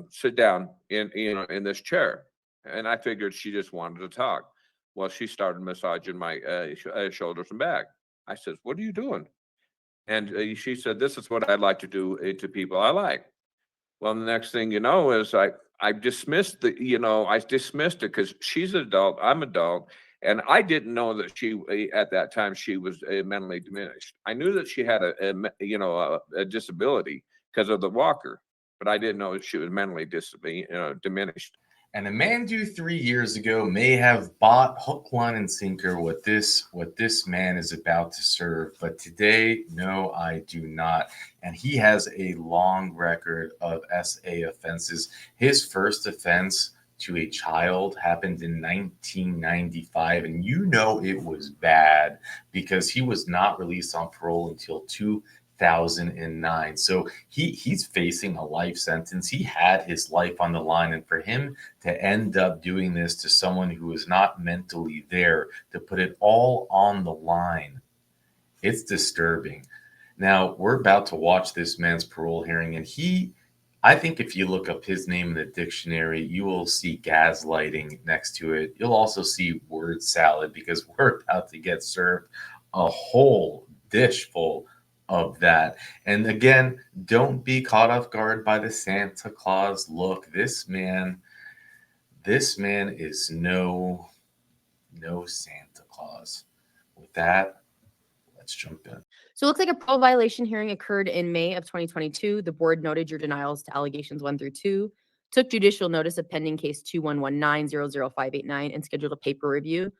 sit down in this chair. And I figured she just wanted to talk. Well, she started massaging my shoulders and back. I says, "What are you doing?" And she said, "This is what I'd like to do to people I like." Well, the next thing you know is I dismissed I dismissed it because she's an adult, I'm adult, and I didn't know that she at that time she was mentally diminished. I knew that she had a disability because of the walker, but I didn't know that she was mentally diminished. And a man due 3 years ago may have bought hook, line, and sinker what this man is about to serve. But today, no, I do not. And he has a long record of SA offenses. His first offense to a child happened in 1995. And it was bad because he was not released on parole until 2009. So he's facing a life sentence. He had his life on the line. And for him to end up doing this to someone who is not mentally there, to put it all on the line, it's disturbing. Now, we're about to watch this man's parole hearing, and I think if you look up his name in the dictionary, you will see gaslighting next to it. You'll also see word salad because we're about to get served a whole dish full of that. And again, don't be caught off guard by the Santa Claus look. This man is no Santa Claus. With that, let's jump in. So it looks like a parole violation hearing occurred in May of 2022. The board noted your denials to allegations 1 through 2, took judicial notice of pending case 2119-00589, and scheduled a paper review.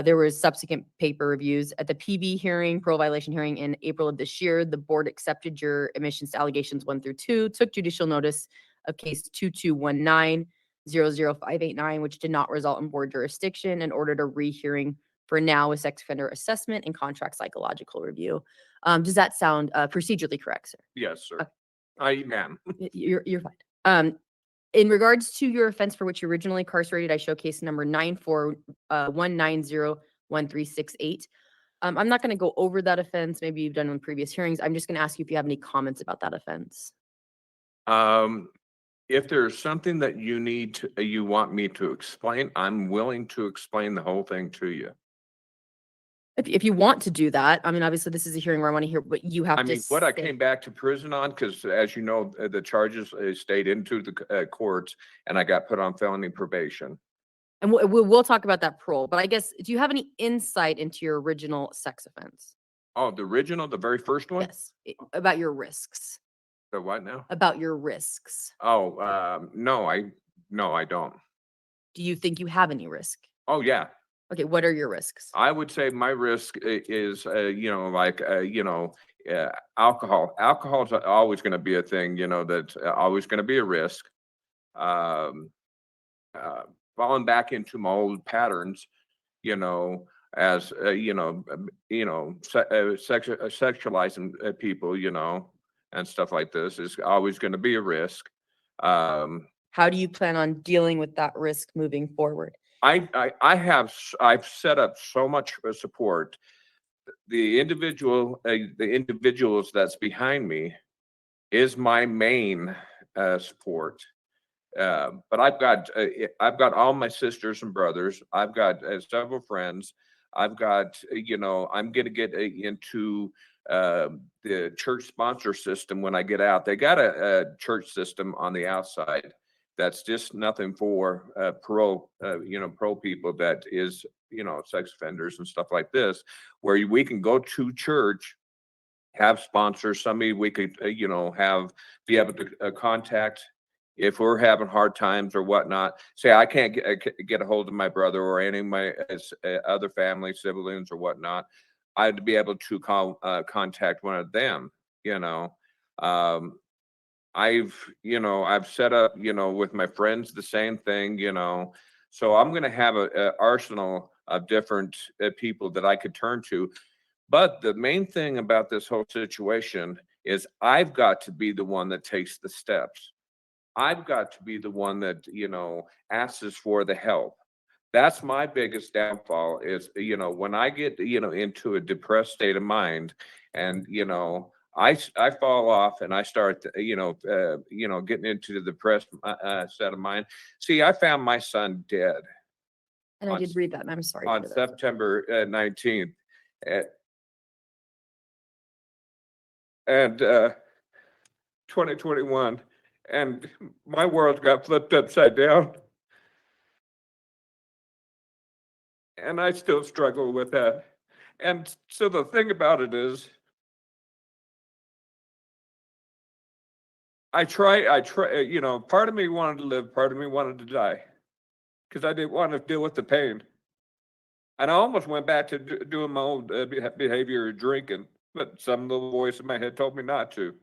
There was subsequent paper reviews. At the PV hearing, parole violation hearing in April of this year, the board accepted your admissions to allegations 1 through 2, took judicial notice of case 2219-00589, which did not result in board jurisdiction, and ordered a rehearing for now with sex offender assessment and contract psychological review. Does that sound procedurally correct, sir? Yes, sir. I am. You're fine. In regards to your offense for which you originally incarcerated, I show case number 941901368. I'm not going to go over that offense. Maybe you've done in previous hearings. I'm just going to ask you if you have any comments about that offense. If there's something that you want me to explain, I'm willing to explain the whole thing to you. If you want to do that, I mean, obviously this is a hearing where I want to hear what you have to say. What I came back to prison on, because as you know, the charges stayed into the courts, and I got put on felony probation. And we'll talk about that parole. But I guess, do you have any insight into your original sex offense? Oh, the very first one? Yes. About your risks. The what now? About your risks. Oh, no, I don't. Do you think you have any risk? Oh, yeah. Okay, what are your risks? I would say my risk is, alcohol. Alcohol is always going to be a thing, that's always going to be a risk. Falling back into my old patterns, as sexualizing people, and stuff like this is always going to be a risk. How do you plan on dealing with that risk moving forward? I've set up so much support. The individuals that's behind me is my main support. But I've got all my sisters and brothers. I've got several friends. I've got I'm going to get into the church sponsor system when I get out. They got a church system on the outside. That's just nothing for parole people that is, sex offenders and stuff like this, where we can go to church, have sponsors, somebody we could, be able to contact if we're having hard times or whatnot. Say, I can't get a hold of my brother or any of my other family, siblings or whatnot. I'd be able to contact one of them, I've set up, with my friends, the same thing, so I'm going to have a arsenal of different people that I could turn to. But the main thing about this whole situation is I've got to be the one that takes the steps. I've got to be the one that, asks for the help. That's my biggest downfall is, when I get, into a depressed state of mind and, I fall off and I start, getting into the depressed set of mind. See, I found my son dead And I on did read that, and I'm sorry to on hear that. September 19th. And 2021, and my world got flipped upside down. And I still struggle with that. And so the thing about it is, I try, part of me wanted to live, part of me wanted to die because I didn't want to deal with the pain. And I almost went back to doing my old behavior, drinking, but some little voice in my head told me not to.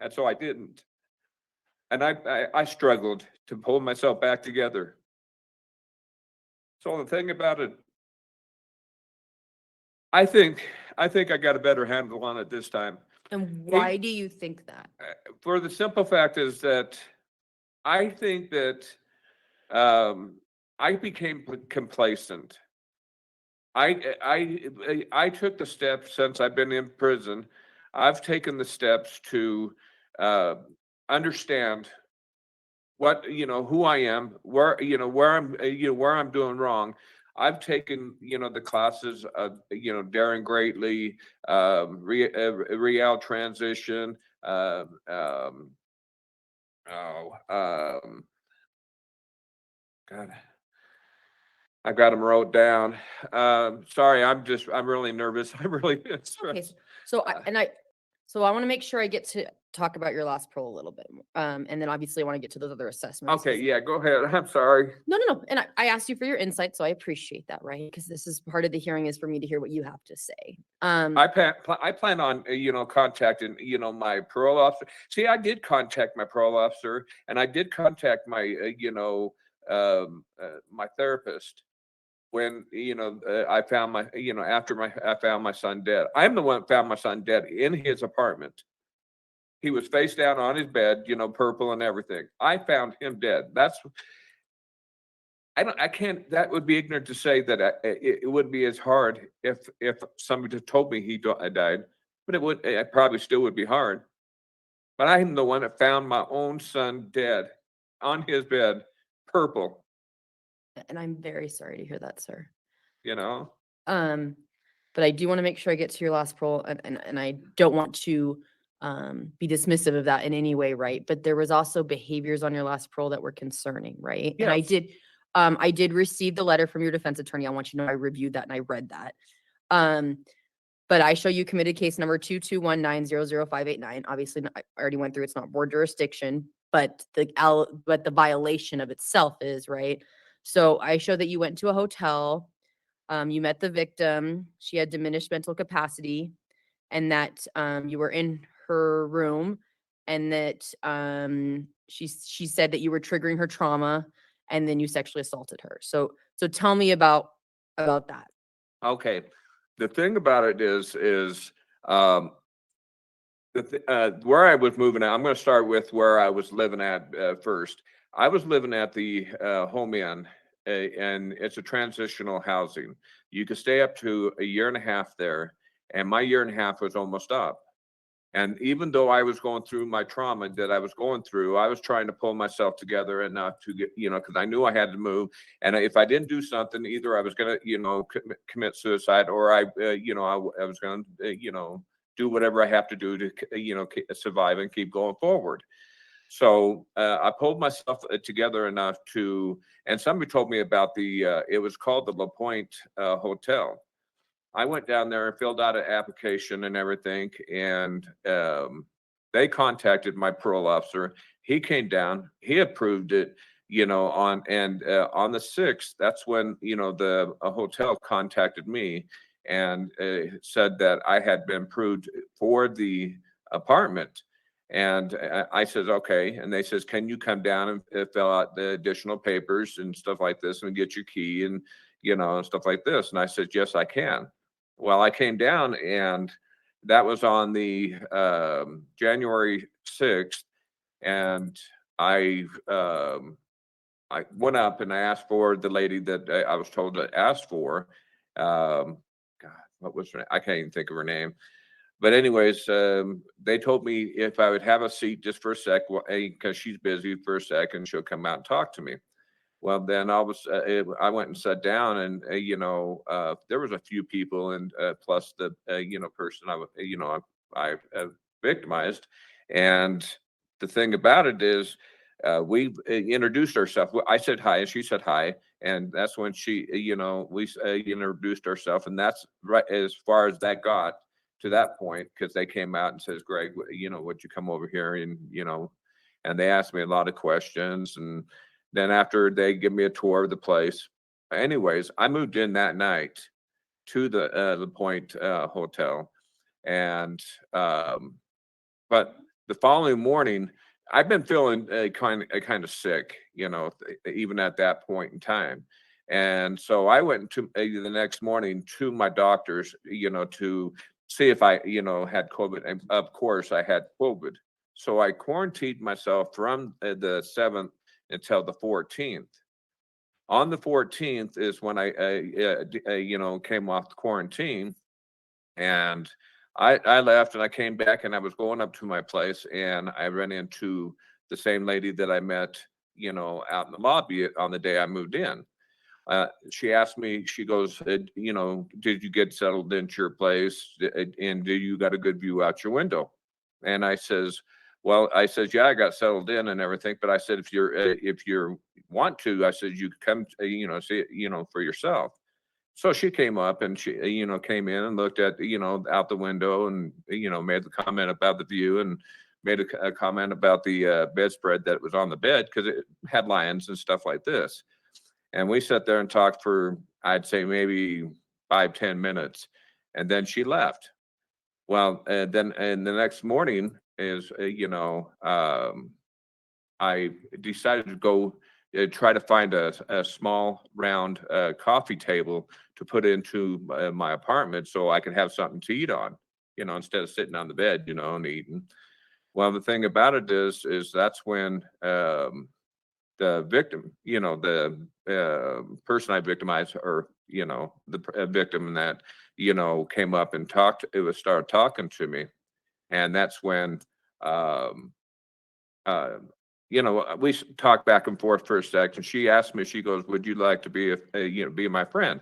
And so I didn't. And I struggled to pull myself back together. So the thing about it, I think I got a better handle on it this time. And why do you think that? For the simple fact is that I think that I became complacent. I took the steps since I've been in prison. I've taken the steps to uh, understand who I am, where I'm doing wrong. I've taken the classes of daring greatly, real transition, oh God, I got them wrote down. Sorry, I'm really nervous. I'm really Okay, stressed. so I want to make sure I get to talk about your last parole a little bit, and then obviously I want to get to those other assessments. Okay, yeah, go ahead. I'm sorry. No. And I asked you for your insight, so I appreciate that, right? Because this is part of the hearing is for me to hear what you have to say. I plan on contacting my parole officer. See, I did contact my parole officer, and I did contact my my therapist when I found my after I found my son dead. I'm the one that found my son dead in his apartment. He was face down on his bed, purple and everything. I found him dead. I can't, that would be ignorant to say that it wouldn't be as hard if somebody had told me died, but it probably still would be hard. But I'm the one that found my own son dead on his bed, purple, And I'm very sorry to hear that, sir. you know? But I do want to make sure I get to your last parole, and I don't want to be dismissive of that in any way, right? But there was also behaviors on your last parole that were concerning, right? And Yes. I did receive the letter from your defense attorney. I want you to know I reviewed that and I read that. But I show you committed case number 221900589. Obviously, I already went through. It's not board jurisdiction, but the violation of itself is, right. So I show that you went to a hotel. You met the victim. She had diminished mental capacity, and that you were in her room, and that she said that you were triggering her trauma, and then you sexually assaulted her. So tell me about that. Okay. The thing about it is um, where I was moving at. I'm going to start with where I was living at first. I was living at the Home Inn, and it's a transitional housing. You could stay up to a year and a half there, and my year and a half was almost up. And even though I was going through my trauma that I was going through, I was trying to pull myself together enough to get, because I knew I had to move. And if I didn't do something, either I was going to, commit suicide, or I was going to, do whatever I have to do to, survive and keep going forward. So I pulled myself together enough and somebody told me about it was called the La Pointe Hotel. I went down there and filled out an application and everything, and they contacted my parole officer. He came down, he approved it, on the 6th. That's when the hotel contacted me and said that I had been approved for the apartment. And I says, okay. And they says, can you come down and fill out the additional papers and stuff like this and get your key and and stuff like this? And I said, yes, I can. Well, I came down, and that was on the January 6th, and I went up and I asked for the lady that I was told to ask for. God, what was her name? I can't even think of her name. But anyways, they told me if I would have a seat just for a sec, because she's busy for a second, she'll come out and talk to me. Well, then I went and sat down, and there was a few people, and plus the person I victimized, and the thing about it is, we introduced ourselves. I said hi, and she said hi, and that's when we introduced ourselves, and that's right as far as that got to that point, because they came out and says, Greg, would you come over here, and and they asked me a lot of questions, and then after they give me a tour of the place, anyways, I moved in that night to the Point Hotel, and but the following morning, I've been feeling kind of sick, even at that point in time, and so I went to the next morning to my doctor's, to see if I had COVID, and of course I had COVID, so I quarantined myself from the 7th until the 14th. On the 14th is when I, came off the quarantine, and I left and I came back, and I was going up to my place, and I ran into the same lady that I met, out in the lobby on the day I moved in. She asked me, she goes, did you get settled into your place? And do you got a good view out your window? And I says, well, I says, yeah, I got settled in and everything. But I said, if you want to, I said, you come, see it, for yourself. So she came up, and she, came in and looked at, out the window, and, made the comment about the view, and made a comment about the bedspread that was on the bed, because it had lions and stuff like this. And we sat there and talked for, I'd say, maybe 5-10 minutes, and then she left. Well, then and the next morning is, I decided to go try to find a small round coffee table to put into my apartment, so I could have something to eat on, instead of sitting on the bed, and eating. Well, the thing about it is that's when the victim, the person I victimized, or the victim, and that came up and started talking to me, and that's when um, uh, we talked back and forth for a second. She asked me, she goes, "Would you like to be my friend?"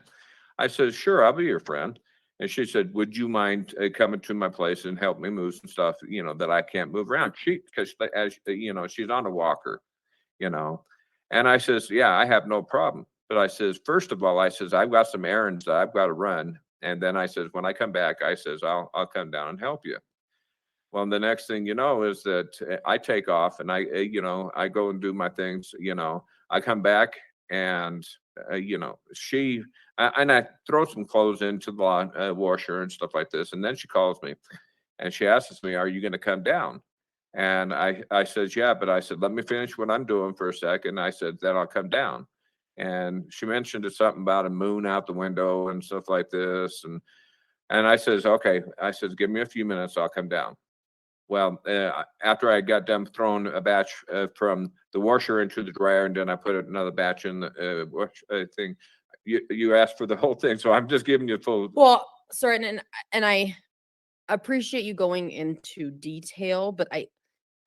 I said, "Sure, I'll be your friend." And she said, "Would you mind coming to my place and help me move some stuff, that I can't move around?" Because as she's on a walker, you know. And I says, "Yeah, I have no problem." But I says, "First of all, I says, I've got some errands that I've got to run. And then I says, when I come back, I says, I'll come down and help you." Well, the next thing you know is that I take off, and I go and do my things, I come back, and, and I throw some clothes into the washer and stuff like this. And then she calls me, and she asks me, "Are you going to come down?" And I says, "Yeah," but I said, "Let me finish what I'm doing for a second." I said, "Then I'll come down." And she mentioned something about a moon out the window and stuff like this. And I says, "Okay." I says, "Give me a few minutes, I'll come down." Well, after I got done throwing a batch from the washer into the dryer, and then I put another batch in the thing. You asked for the whole thing, so I'm just giving you full. Well, sorry, and I appreciate you going into detail, but I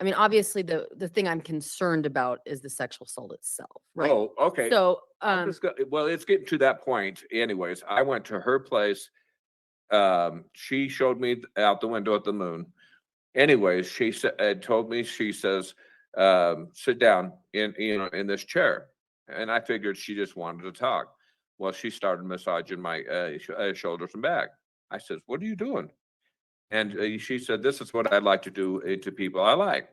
mean, obviously, the thing I'm concerned about is the sexual assault itself, right? Oh, okay. So, Well, it's getting to that point. Anyways, I went to her place. She showed me out the window at the moon. Anyways, she told me, she says, "Sit down in this chair," and I figured she just wanted to talk. Well, she started massaging my shoulders and back. I says, "What are you doing?" And she said, "This is what I like to do to people I like."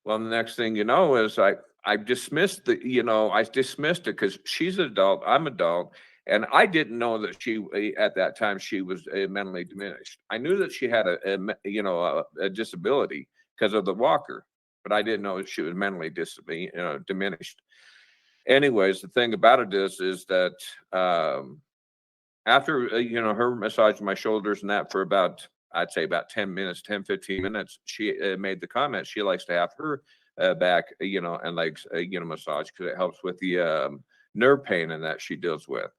Well, the next thing you know is I dismissed I dismissed it, because she's an adult, I'm adult, and I didn't know that she at that time she was mentally diminished. I knew that she had a disability because of the walker, but I didn't know that she was mentally diminished. Anyways, the thing about it is that after her massaging my shoulders and that for about, I'd say, about 10 minutes, 10-15 minutes, she made the comment she likes to have her back, and legs, massage, because it helps with the nerve pain and that she deals with.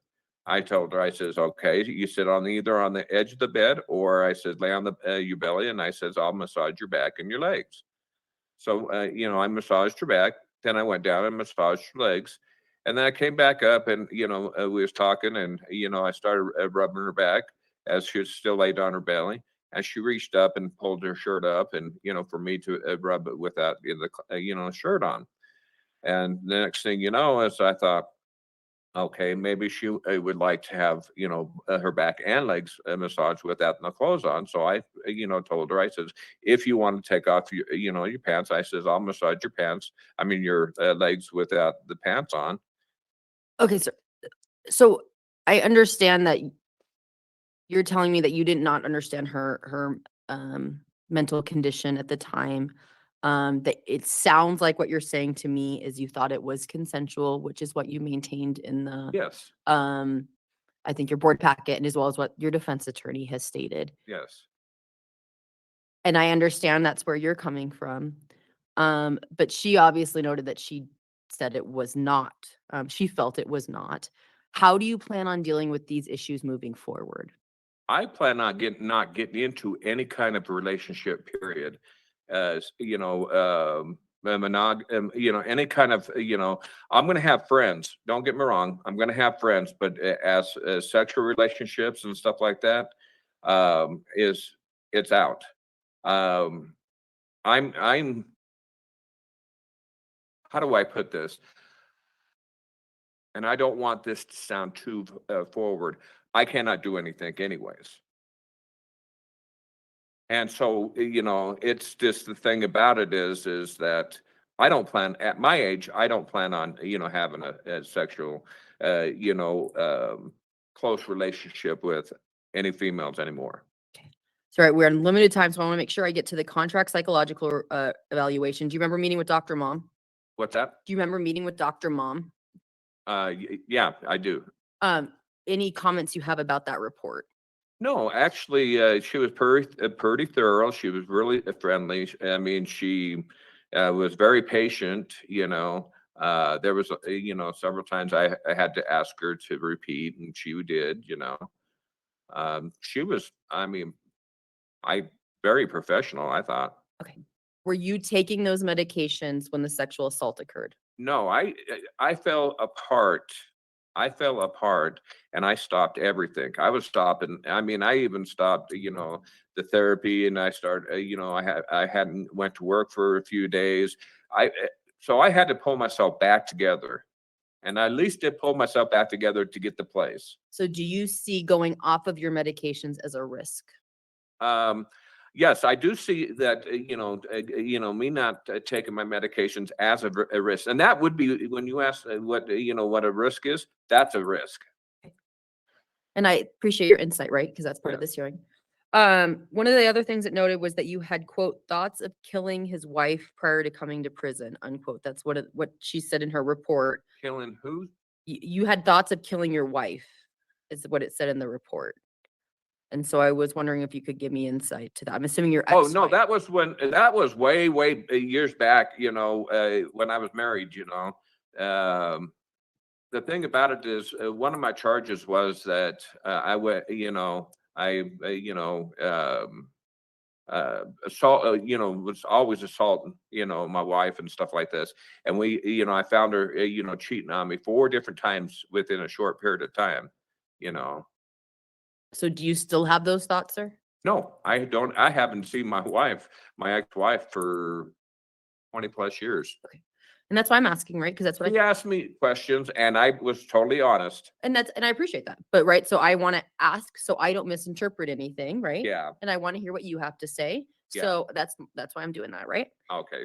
I told her, I says, okay, you sit on either on the edge of the bed, or I said, lay on your belly, and I says, I'll massage your back and your legs. So, I massaged her back. Then I went down and massaged her legs. And then I came back up and, we was talking and, I started rubbing her back as she was still laid on her belly. And she reached up and pulled her shirt up and, for me to rub it without the shirt on. And the next thing you know is I thought, okay, maybe she would like to have, her back and legs massaged without no clothes on. So I, told her, I says, if you want to take off your pants, I says, I'll massage your pants. I mean, your legs without the pants on. Okay, so I understand that you're telling me that you did not understand her mental condition at the time. That it sounds like what you're saying to me is you thought it was consensual, which is what you maintained in the Yes, I think your board packet, and as well as what your defense attorney has stated. yes. And I understand that's where you're coming from. But she obviously noted that she said it was not. She felt it was not. How do you plan on dealing with these issues moving forward? I plan on not getting into any kind of relationship, period. As any kind of, I'm going to have friends. Don't get me wrong. I'm going to have friends, but as sexual relationships and stuff like that, it's out. Um, I'm, how do I put this? And I don't want this to sound too forward. I cannot do anything anyways. And so, it's just the thing about it is that I don't plan at my age, I don't plan on, having a sexual, close relationship with any females anymore. So, right, we're on limited time, so I want to make sure I get to the contract psychological evaluation. Do you remember meeting with Dr. Mom? What's that? Do you remember meeting with Dr. Mom? Yeah, I do. Any comments you have about that report? No, actually, she was pretty thorough. She was really friendly. I mean, she was very patient. There was, several times I had to ask her to repeat, and she did. She was, I mean, very professional, I thought. Okay. Were you taking those medications when the sexual assault occurred? No, I fell apart. I fell apart and I stopped everything. I was stopping. I mean, I even stopped, the therapy, and I started, I hadn't went to work for a few days. So I had to pull myself back together, and I at least did pull myself back together to get the place. So do you see going off of your medications as a risk? Yes, I do see that, me not taking my medications as a risk. And that would be when you ask what a risk is, that's a risk. And I appreciate your insight, right? Because that's part of Yeah. this hearing. One of the other things it noted was that you had, quote, thoughts of killing his wife prior to coming to prison, unquote. That's what she said in her report. Killing who? You had thoughts of killing your wife, is what it said in the report. And so I was wondering if you could give me insight to that. I'm assuming your Oh, no, ex-wife. that was way, way years back, when I was married, the thing about it is one of my charges was that I went, assault, was always assaulting, my wife and stuff like this. And I found her, cheating on me 4 different times within a short period of time, So do you still have those thoughts, sir? No, I don't. I haven't seen my ex-wife for 20 plus years. And that's why I'm asking, right? Because that's what He asked me questions and I was totally honest. and I appreciate that. But right, so I want to ask so I don't misinterpret anything, right? Yeah. And I want to hear what you have to say. Yeah. So that's why I'm doing that, right? Okay.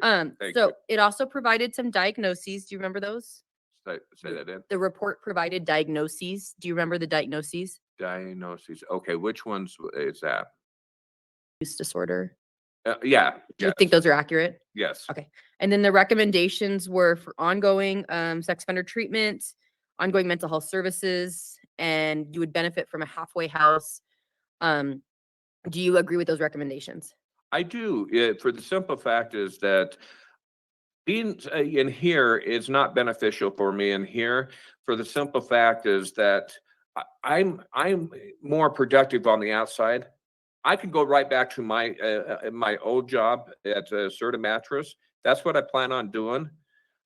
So you. it also provided some diagnoses. Do you remember those? Say that in. The report provided diagnoses. Do you remember the diagnoses? Diagnoses. Okay. Which ones is that? Use disorder. Yeah. Do you think those are accurate? Yes. Okay. And then the recommendations were for ongoing sex offender treatment, ongoing mental health services, and you would benefit from a halfway house. Do you agree with those recommendations? I do. For the simple fact is that being in here is not beneficial for me in here. For the simple fact is that I'm more productive on the outside. I can go right back to my old job at Serta Mattress. That's what I plan on doing.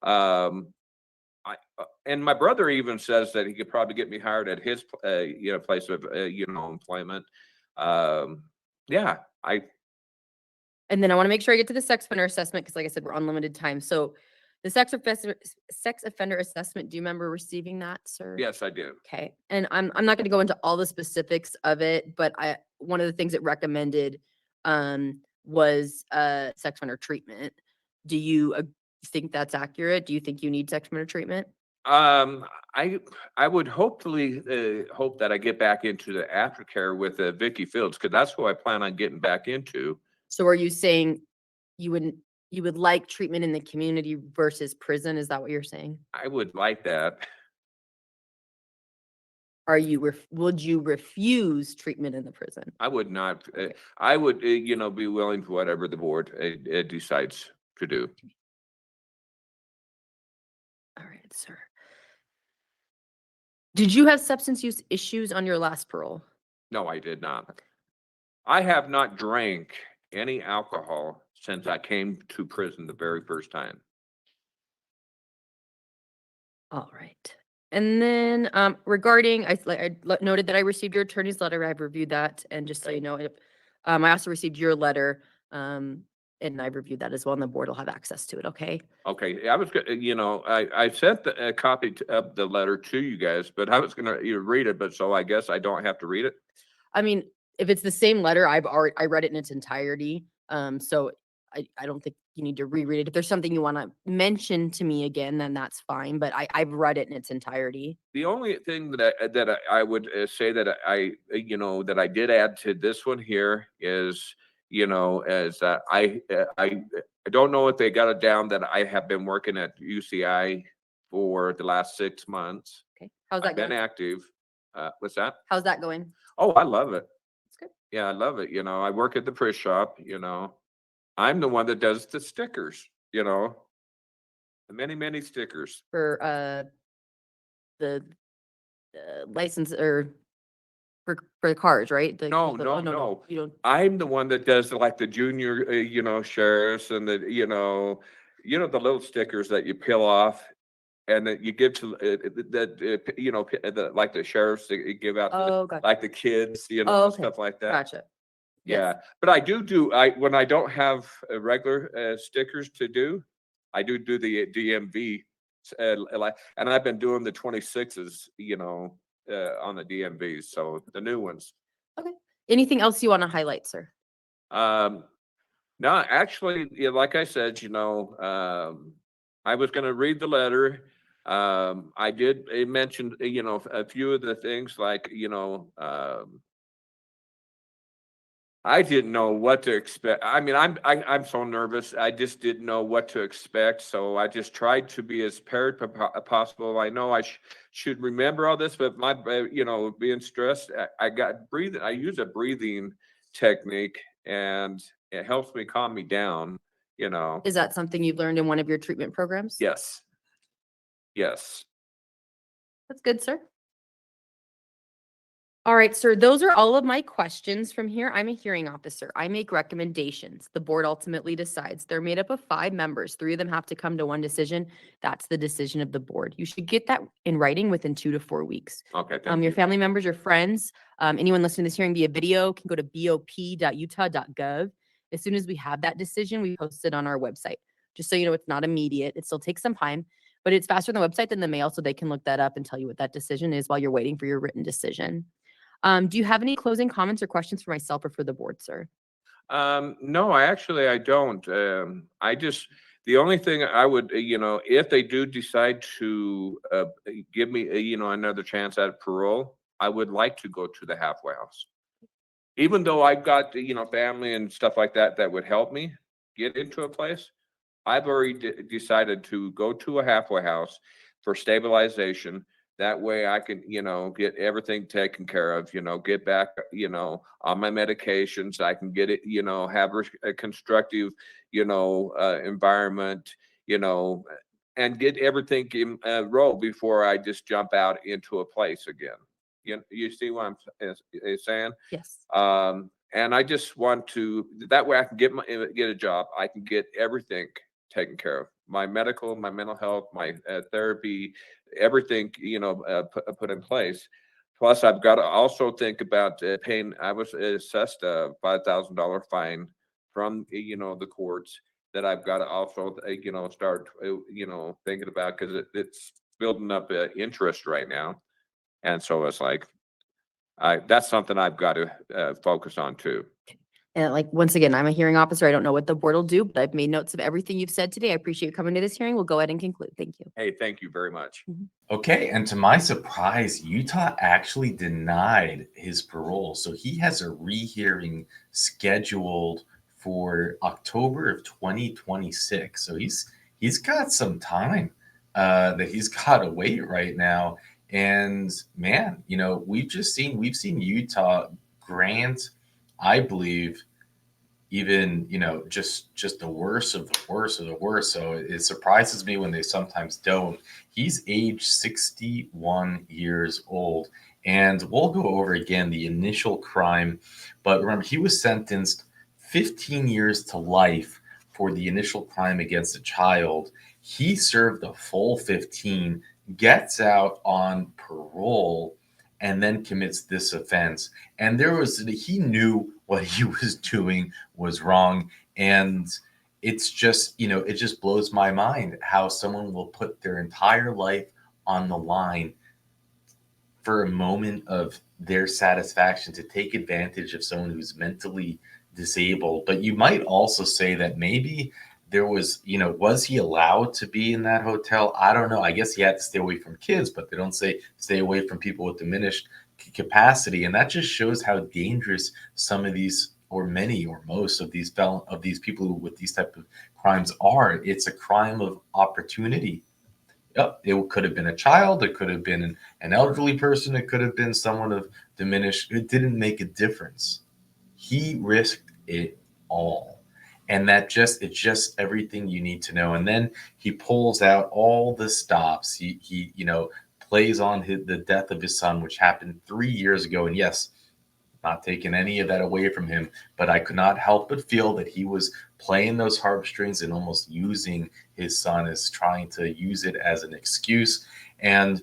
Um, and my brother even says that he could probably get me hired at his place of employment. Um, yeah, I And then I want to make sure I get to the sex offender assessment because, like I said, we're on limited time. So, the sex offender assessment. Do you remember receiving that, sir? yes, I do. Okay. And I'm not going to go into all the specifics of it, but one of the things it recommended was sex offender treatment. Do you think that's accurate? Do you think you need sex offender treatment? Um, I would hopefully hope that I get back into the aftercare with Vicky Fields because that's who I plan on getting back into. So are you saying you would like treatment in the community versus prison? Is that what you're saying? I would like that. Would you refuse treatment in the prison? I would not. Okay. I would, be willing to whatever the board decides to do. All right, sir. Did you have substance use issues on your last parole? No, I did not. I have not drank any alcohol since I came to prison the very first time. All right. And then regarding, noted that I received your attorney's letter. I've reviewed that. And just so you know, I also received your letter and I've reviewed that as well. And the board will have access to it. Okay. Okay, I was, I sent a copy of the letter to you guys, but I was gonna read it, but so I guess I don't have to read it. I mean, if it's the same letter, I read it in its entirety. So I don't think you need to reread it. If there's something you want to mention to me again, then that's fine. But I've read it in its entirety. The only thing that I would say that that I did add to this one here is, is that I don't know if they got it down that I have been working at UCI for the last 6 months. Okay. How's I've that been going? active. What's that? How's that going? Oh, I love it. That's good. Yeah, I love it. I work at the press shop, I'm the one that does the stickers, the many, many stickers. For the license or for the cars, right? No, Oh, no. you don't. I'm the one that does like the junior, sheriffs and the little stickers that you peel off and that you give to like the sheriffs that you give out to Oh, gotcha. like the kids, Oh, okay. stuff like that. Gotcha. Yeah, Yes. but I do when I don't have regular stickers to do, I do the DMV, and I've been doing the 26s, on the DMVs, so the new ones. Okay. Anything else you want to highlight, sir? No, actually, yeah, like I said, I was going to read the letter. I did mention, a few of the things like, I didn't know what to expect. I mean, I'm so nervous. I just didn't know what to expect. So I just tried to be as prepared possible. I know I should remember all this, but my, being stressed, I got breathing. I use a breathing technique and it helps me calm me down, Is that something you've learned in one of your treatment programs? Yes. Yes. That's good, sir. All right, sir. Those are all of my questions from here. I'm a hearing officer. I make recommendations. The board ultimately decides. They're made up of 5 members. 3 of them have to come to one decision. That's the decision of the board. You should get that in writing within 2 to 4 weeks. Okay. Thank Your you. family members, your friends, anyone listening to this hearing via video can go to bop.utah.gov. As soon as we have that decision, we post it on our website. Just so you know, it's not immediate. It still takes some time, but it's faster on the website than the mail, so they can look that up and tell you what that decision is while you're waiting for your written decision. Do you have any closing comments or questions for myself or for the board, sir? No, I don't. The only thing I would, if they do decide to give me, another chance at parole, I would like to go to the halfway house. Even though I've got, family and stuff like that, that would help me get into a place. I've already decided to go to a halfway house for stabilization. That way I can, get everything taken care of, get back, on my medications. I can get it, have a constructive, environment, and get everything in roll before I just jump out into a place again. You see what I'm saying? Yes. And I just want to, that way I can get a job. I can get everything taken care of. My medical, my mental health, my therapy, everything, put in place. Plus, I've got to also think about paying. I was assessed a $5,000 fine from, the courts that I've got to also, start, thinking about, because it's building up interest right now. And so it's like, that's something I've got to focus on too. And like, once again, I'm a hearing officer. I don't know what the board will do, but I've made notes of everything you've said today. I appreciate you coming to this hearing. We'll go ahead and conclude. Thank you. Hey, thank you very much. Okay, and to my surprise, Utah actually denied his parole. So he has a rehearing scheduled for October of 2026. So he's got some time that he's got to wait right now. And man, we've seen Utah grant, I believe, even just the worst of the worst of the worst. So it surprises me when they sometimes don't. He's age 61 years old, and we'll go over again the initial crime, but remember, he was sentenced 15 years to life for the initial crime against a child. He served a full 15, gets out on parole, and then commits this offense. And he knew what he was doing was wrong. And it's just, it just blows my mind how someone will put their entire life on the line for a moment of their satisfaction, to take advantage of someone who's mentally disabled. But you might also say that maybe there was he allowed to be in that hotel? I don't know. I guess he had to stay away from kids, but they don't say stay away from people with diminished capacity. And that just shows how dangerous some of these, or many, or most of these people with these type of crimes are. It's a crime of opportunity. Yep, it could have been a child, it could have been an elderly person, it could have been someone of diminished. It didn't make a difference. He risked it all. And it's just everything you need to know. And then he pulls out all the stops. He plays on the death of his son, which happened 3 years ago. And yes, not taking any of that away from him, but I could not help but feel that he was playing those heartstrings and almost using his son, as trying to use it as an excuse. And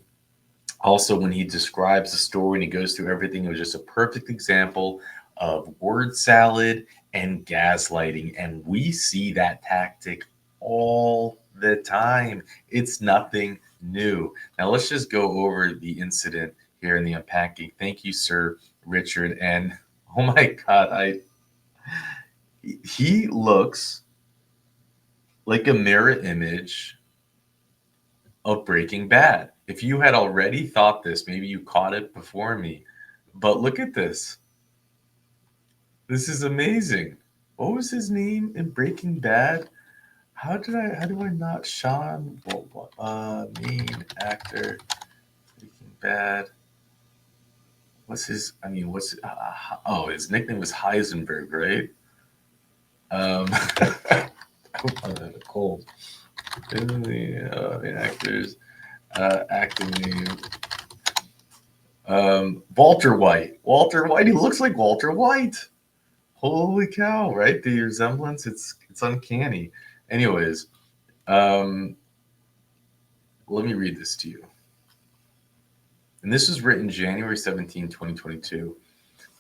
also, when he describes the story and he goes through everything, it was just a perfect example of word salad and gaslighting. And we see that tactic all the time. It's nothing new. Now, let's just go over the incident here in the unpacking. Thank you, Sir Richard. And oh my God, he looks like a mirror image of Breaking Bad. If you had already thought this, maybe you caught it before me. But look at this. This is amazing. What was his name in Breaking Bad? How do I not Sean? Main actor, Breaking Bad. His nickname was Heisenberg, right? I'm having a cold. The actors, acting name. Walter White. Walter White. He looks like Walter White. Holy cow! Right, the resemblance. It's uncanny. Anyways, let me read this to you. And this was written January 17, 2022.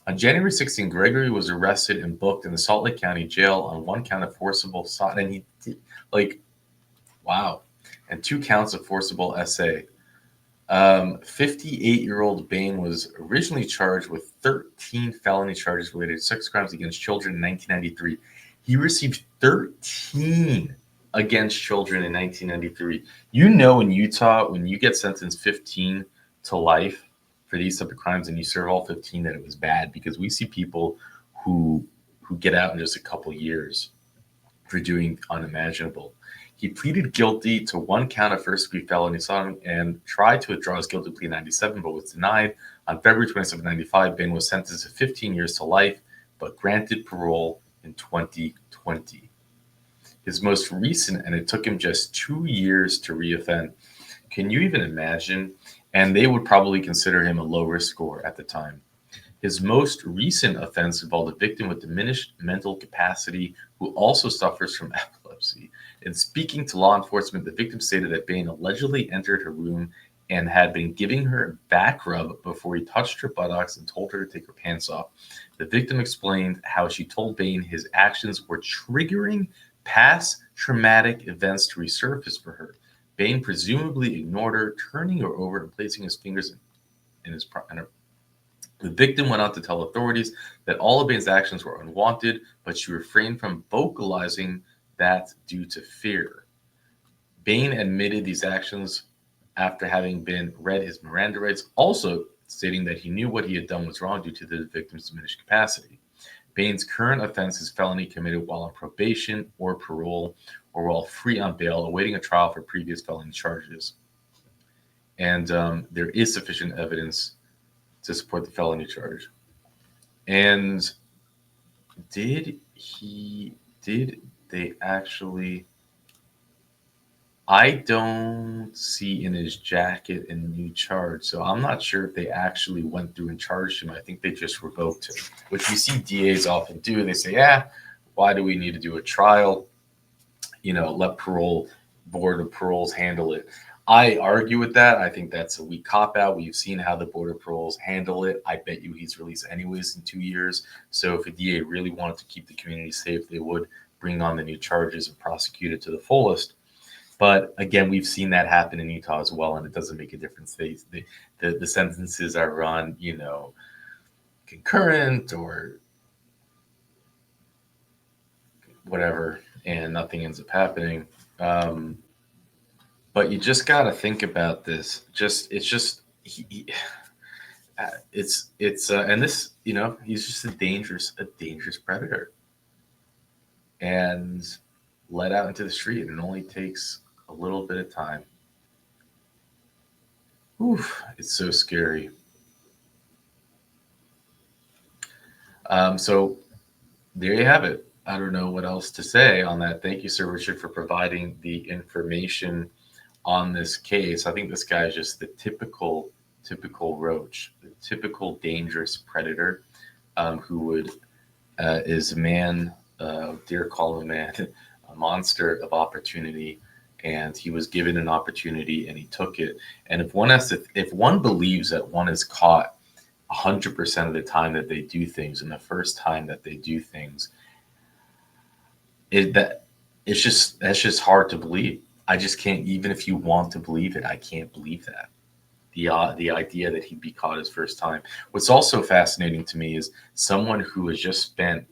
On January 16, Gregory was arrested and booked in the Salt Lake County Jail on one count of forcible assault, and he did, wow, and 2 counts of forcible SA. 58-year-old Bain was originally charged with 13 felony charges related to sex crimes against children in 1993. He received 13 against children in 1993. In Utah, when you get sentenced 15 to life for these type of crimes and you serve all 15, that it was bad, because we see people who get out in just a couple years for doing unimaginable. He pleaded guilty to 1 count of first-degree felony assault and tried to withdraw his guilty plea in 1997, but was denied. On February 27, 1995, Bain was sentenced to 15 years to life, but granted parole in 2020. His most recent, and it took him just 2 years to reoffend. Can you even imagine? And they would probably consider him a low risk score at the time. His most recent offense involved a victim with diminished mental capacity who also suffers from epilepsy. In speaking to law enforcement, the victim stated that Bain allegedly entered her room and had been giving her a back rub before he touched her buttocks and told her to take her pants off. The victim explained how she told Bain his actions were triggering past traumatic events to resurface for her. Bain presumably ignored her, turning her over and placing his fingers in her. The victim went on to tell authorities that all of Bain's actions were unwanted, but she refrained from vocalizing that due to fear. Bain admitted these actions after having been read his Miranda rights, also stating that he knew what he had done was wrong due to the victim's diminished capacity. Bain's current offense is felony committed while on probation or parole or while free on bail, awaiting a trial for previous felony charges. And there is sufficient evidence to support the felony charge. And did they actually? I don't see in his jacket a new charge, so I'm not sure if they actually went through and charged him. I think they just revoked him, which we see DAs often do. They say, "Yeah, why do we need to do a trial? Let board of paroles handle it." I argue with that. I think that's a weak cop out. We've seen how the board of paroles handle it. I bet you he's released anyways in 2 years. So if a DA really wanted to keep the community safe, they would bring on the new charges and prosecute it to the fullest. But again, we've seen that happen in Utah as well, and it doesn't make a difference. The sentences are run, concurrent or whatever, and nothing ends up happening. But you just got to think about this. And this, he's just a dangerous predator, and let out into the street. And it only takes a little bit of time. Oof, it's so scary. So there you have it. I don't know what else to say on that. Thank you, Sir Richard, for providing the information on this case. I think this guy is just the typical roach, the typical dangerous predator, who is a man, dare call him a man, a monster of opportunity. And he was given an opportunity and he took it. And if one believes that one is caught 100% of the time that they do things, and the first time that they do things, that's just hard to believe. I just can't, even if you want to believe it, I can't believe that. The idea that he'd be caught his first time. What's also fascinating to me is someone who has just spent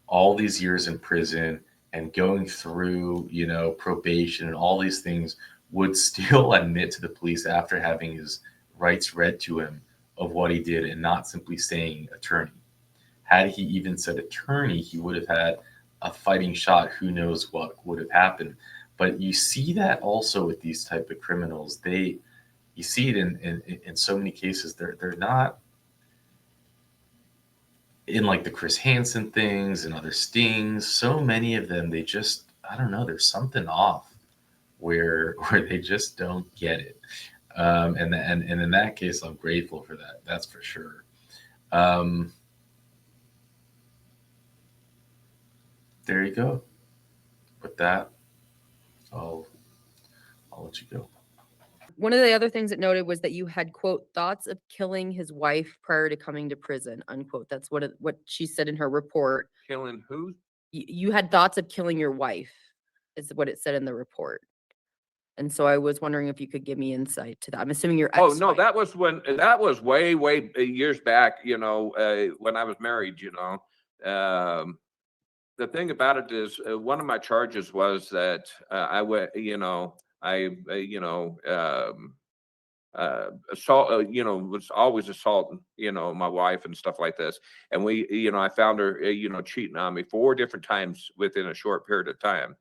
all these years in prison and going through, probation and all these things would still admit to the police after having his rights read to him of what he did and not simply saying attorney. Had he even said attorney, he would have had a fighting shot. Who knows what would have happened. But you see that also with these type of criminals. You see it in so many cases. They're not in like the Chris Hansen things and other stings. So many of them, they just, I don't know, there's something off where they just don't get it. And in that case, I'm grateful for that. That's for sure. There you go. With that, I'll let you go. One of the other things it noted was that you had, quote, thoughts of killing his wife prior to coming to prison, unquote. That's what she said in her report. Killing who? You had thoughts of killing your wife, is what it said in the report. And so I was wondering if you could give me insight to that. I'm assuming your Oh, ex-wife. no, that was way years back, when I was married, the thing about it is, one of my charges was that assault, was always assaulting, my wife and stuff like this. And I found her, cheating on me 4 different times within a short period of time,